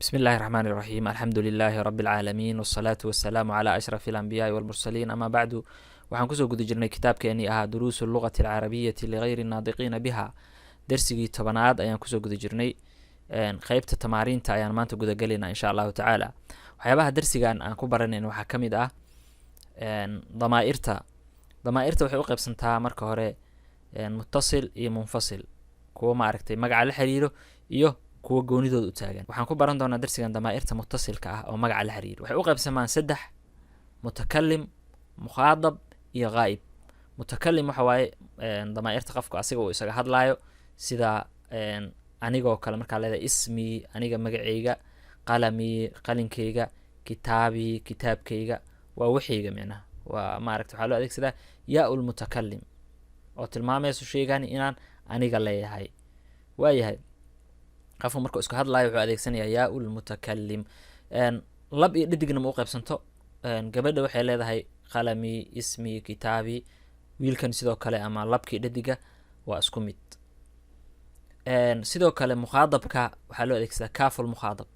بسم الله الرحمن الرحيم الحمد لله رب العالمين والصلاة والسلام على أشرف الأنبياء والمرسلين أما بعد waxaan kusoo guda jirnay kitaabkeenii ahaa duruusu lugati alcarabiyati ligayri naadiqiina biha darsigii tobanaad ayaan kusoo guda jirnay qeybta tamaariinta ayaan maanta gudagelaynaa insha allahu tacaala waxyaabaha darsigan aan ku baranayn waxaa ka mid ah damaairta waxay u qeybsantaa marka hore mutasil iyo munfasil kuwa maaragtay magaca la xiriiro iyo kuwa goonidooda u taagan waxaan ku baran doonaa darsigan damaairta mutasilka ah oo magaca la xiriiro waxay u qeybsamaan saddex: mutakalim, mukhaadab iyo ghaa'ib. mutakalim waxa waaye damaairta qofka asiga uu isaga hadlaayo sida anigoo kale markaa leedahay ismii aniga magacayga, qalamii qalinkayga, kitaabii kitaabkayga, waa waxayga micnaha waa maaragta waxaa loo adeegsadaa yaa ulmutakalim oo tilmaamayso sheegani inaan aniga leeyahay. waayahay qofku markuu isku hadlaayo wuxuu adeegsanayaa yaa ulmutakalim. lab iyo dhadigna ma u qeybsanto. gabadha waxay leedahay qalamii, ismii, kitaabii. wiilkan sidoo kale ama labkii dhadiga waa isku mid. sidoo kale mukhaadabka waxaa loo adeegsadaa kaaful mukhaadab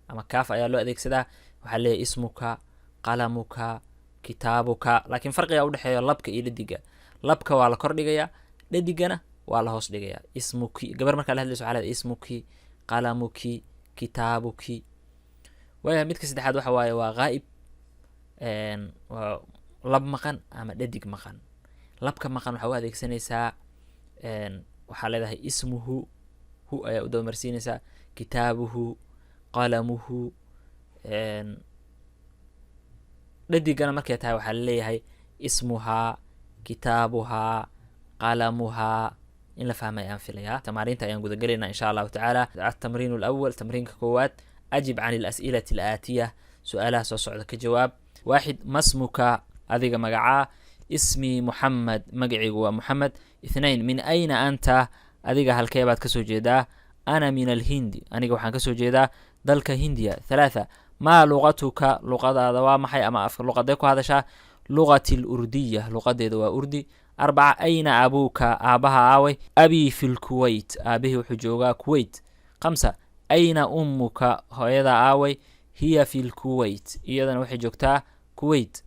ama kaaf ayaa loo adeegsadaa. waxaa leeyahay ismuka, qalamuka, kitaabuka. laakiin farqiga udhexeeya labka iyo dhadiga, labka waa la kordhigayaa, dhadigana waa la hoos dhigayaa. ismuki gabar markaa la hadlayso waxaa leedahay ismuki, qalamuki, kitaabuki. waayahay midka saddexaad waxa waaye waa ghaa'ib. waa lab maqan ama dhadig maqan. labka maqan waxaa u adeegsanaysaa waxaa leedahay ismuhu, hu ayaa u dabamarsiinaysaa, kitaabuhu, qalamuhu. dhadigana markay tahay waxaa laleeyahay ismuhaa, kitaabuhaa, qalamuhaa. in la fahmay ayaan filayaa. tamaariinta ayaan gudagelaynaa insha allahu tacaala. atamriin alawal, tamriinka koowaad: ajib can alas'ilati alaatiya, su-aalaha soo socda ka jawaab. waaxid: masmuka, adiga magacaa. ismii muxamed, magacaygu waa muxamed. ithnain: min ayna anta, adiga halkee baad kasoo jeedaa. ana min alhindi, aniga waxaan kasoo jeedaa dalka hindiya. thalaatha: maa luqatuka, luqadaada waa maxay ama afka luqadee ku hadashaa. lugati lurdiya, luqadeeda waa urdi. arbaca: ayna abuuka, aabaha aaway. abii fi lkuwait, aabihii wuxuu joogaa kuwait. khamsa: ayna ummuka, hooyada aaway. hiya fi lkuwait, iyadana waxay joogtaa kuwait.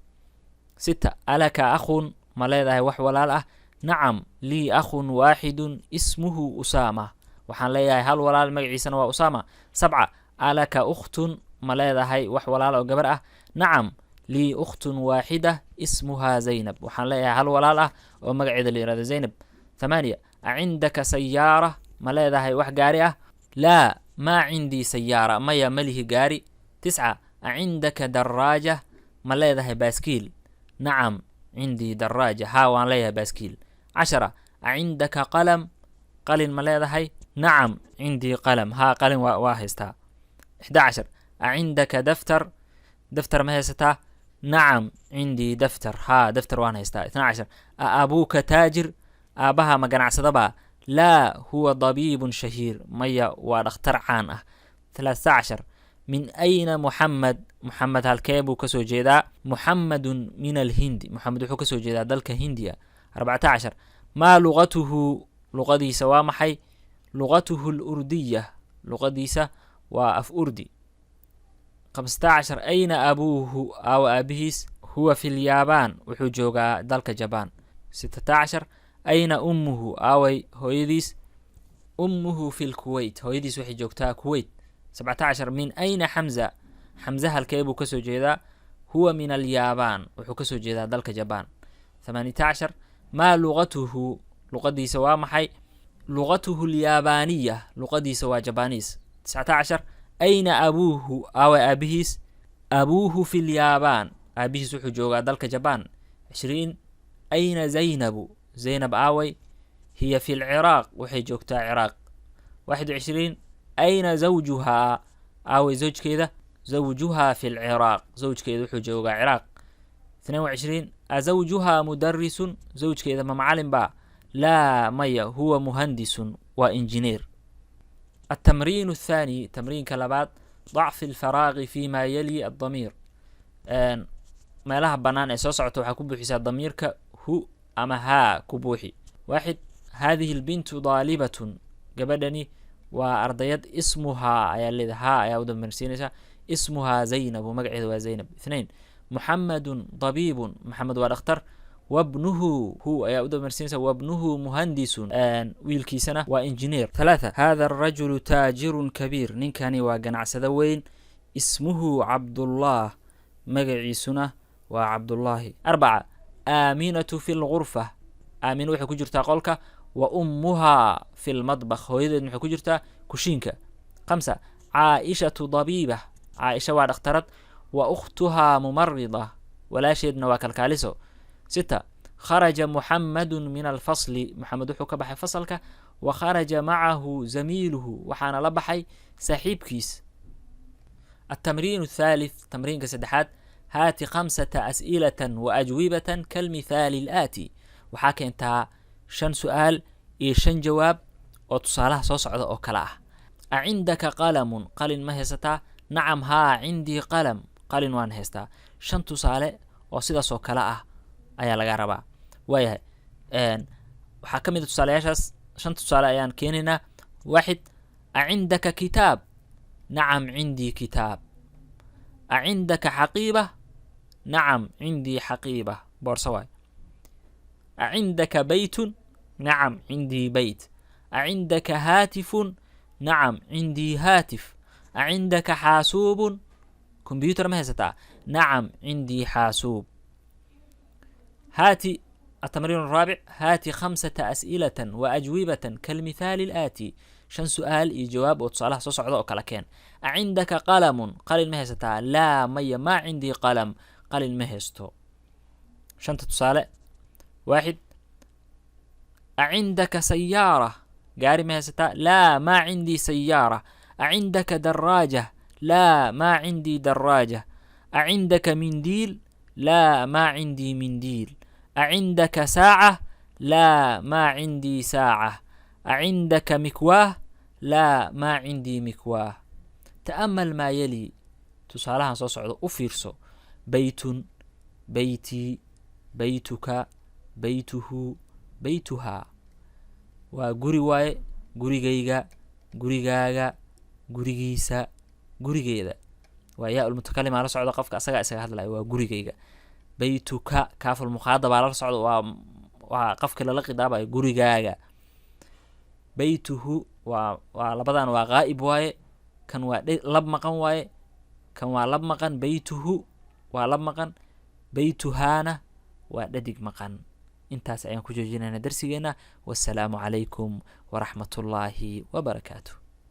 sita: alaka akhun, ma leedahay wax walaal ah. nacam, lii akhun waaxidun ismuhu usaama, waxaan leeyahay hal walaal magaciisana waa usaama. sabca: alaka ukhtun, ma leedahay wax walaal oo gabar ah. nacam, lii ukhtun waaxida ismuhaa zaynab, waxaan leeyahay hal walaal ah oo magaceeda la yihahdo zaynab. thamaaniya: acindaka sayaara, ma leedahay wax gaari ah. laa, maa cindii sayaara, maya malihi gaari. tisca: acindaka daraaja, ma leedahay baaskiil. nacam, cindii daraaja, haa waan leeyahay baaskiil. cashara: acindaka qalam, qalin ma leedahay. nacam, cindii qalam, haa qalin waa haystaa. 11: acindaka daftar, daftar ma haysataa. nacam, cindii daftar, haa daftar waan haystaa. 12: a abuuka taajir, aabaha ma ganacsadaba. laa, huwa dabiibun shahiir, maya waa dhakhtar caan ah. 13: min ayna muxamed, muxamed halkee buu kasoo jeedaa. muxamedun min alhindi, muxamed wuxuu kasoo jeedaa dalka hindiya. 14: maa luqatuhu, luqadiisa waa maxay. luqatuhu lurdiya, luqadiisa waa af urdi. 15: ayna abuuhu, aawa aabihiis. huwa fi lyaabaan, wuxuu joogaa dalka jabaan. 16: ayna ummuhu, aaway hooyadiis. ummuhu fi lkuwait, hooyadiis waxay joogtaa kuwait. 17: min ayna xamza, xamza halkee buu kasoo jeedaa. huwa min alyaabaan, wuxuu kasoo jeedaa dalka jabaan. 18: maa luqatuhu, luqadiisa waa maxay. luqatuhu lyaabaniya, luqadiisa waa jabaniis. 19: ayna abuuhu, aawa aabihiis. abuuhu fi lyaabaan, aabihiis wuxuu joogaa dalka jabaan. 20: ayna zaynabu, zaynab aaway. hiya fi lciraaq, waxay joogtaa ciraaq. 21: ayna zawjuhaa, aaway zawjkeeda. zawjuhaa fi lciraaq, zawjkeeda wuxuu joogaa ciraaq. 22: azawjuhaa mudarisun, zawjkeeda ma macalin baa. laa, maya, huwa muhandisun, waa injineer. التمرين الثاني، تمرينka labaad: ضع في الفراغ فيما يلي الضمير. meelaha banaan ee soo socota waxaa ku buuxisaa damiirka hu ama haa ku buuxi. 1: هذه البنت ضالبة, gabadhani وأرضيات اسمها أيا لها أيا ودم مرسينيسا اسمها زينب ومقعد وزينب. 2 محمد طبيب محمد والأختر وابنه هو أيا ودم مرسينيسا وابنه مهندس ويلكي سنة وإنجينير. 3 هذا الرجل تاجر كبير نينكاني وقنع سدوين اسمه عبد الله مقعي سنة وعبد الله. 4 آمينة في الغرفة آمين وحي كجرتا قولك وأمها في المطبخ هويدد وحي كجرتا كوشينكا. 5 عائشة ضبيبة عائشة وعد اخترت وأختها ممرضة ولا شيء نواكل كاليسو. 6 خرج محمد من الفصل محمد وحو كبحي فصلك وخرج معه زميله وحان لبحي سحيب كيس. التمرين الثالث تمرين كسدحات هات 5 أسئلة وأجوبة كالمثال الآتي وحاكي انتها 5 سؤال إيه 5 جواب وتصالح صوصعد أو كلاه. أعندك قلم قلن ما هستا نعم ها عندي قلم قلن وان هستا 5 تصالح وصيدا سو كلاه أيا لغا ربا وياه وحاكمي تصالحياشاس 5 تصالح أيان كينينا. 1 أعندك كتاب نعم عندي كتاب. أعندك حقيبة نعم عندي حقيبة بورسواي. أعندك بيت نعم عندي بيت. أعندك هاتف نعم عندي هاتف. أعندك حاسوب كمبيوتر ما هستا نعم عندي حاسوب. هاتي التمرين الرابع هاتي 5 أسئلة وأجوبة كالمثال الآتي 5 سؤال إي جواب وتصالح صوصعد أو كلاكين. أعندك قلم قلن ما هستا لا مي ما عندي قلم قلن ما هستو 5 تصالح. 1 أعندك سيارة قاري ما هستا لا ما عندي سيارة. أعندك دراجة لا ما عندي دراجة. أعندك منديل لا ما عندي منديل. أعندك ساعة لا ما عندي ساعة. أعندك مكواه لا ما عندي مكواه. تأمل ما يلي تصالحا صوصعد أفيرسو بيت بيتي بيتك بيته بيتها وغوري واي غوريغيغا غوريغاغا غوريغيسا غوريغيدا ويا المتكلم على صعود قفك اسغا هدلاي waa gurigeyga بيتك كاف المخاطب على صعود waa qafka la qidaabay gurigaaga بيته waa labadan waa qaa'ib waaye kan waa lab maqan waaye kan waa lab maqan بيته waa lab maqan بيتهانا waa dhadig maqan. intaas ayaan ku joojinaynaa darsigeena. wassalaamu calaykum waraxmatullaahi wabarakaatuh.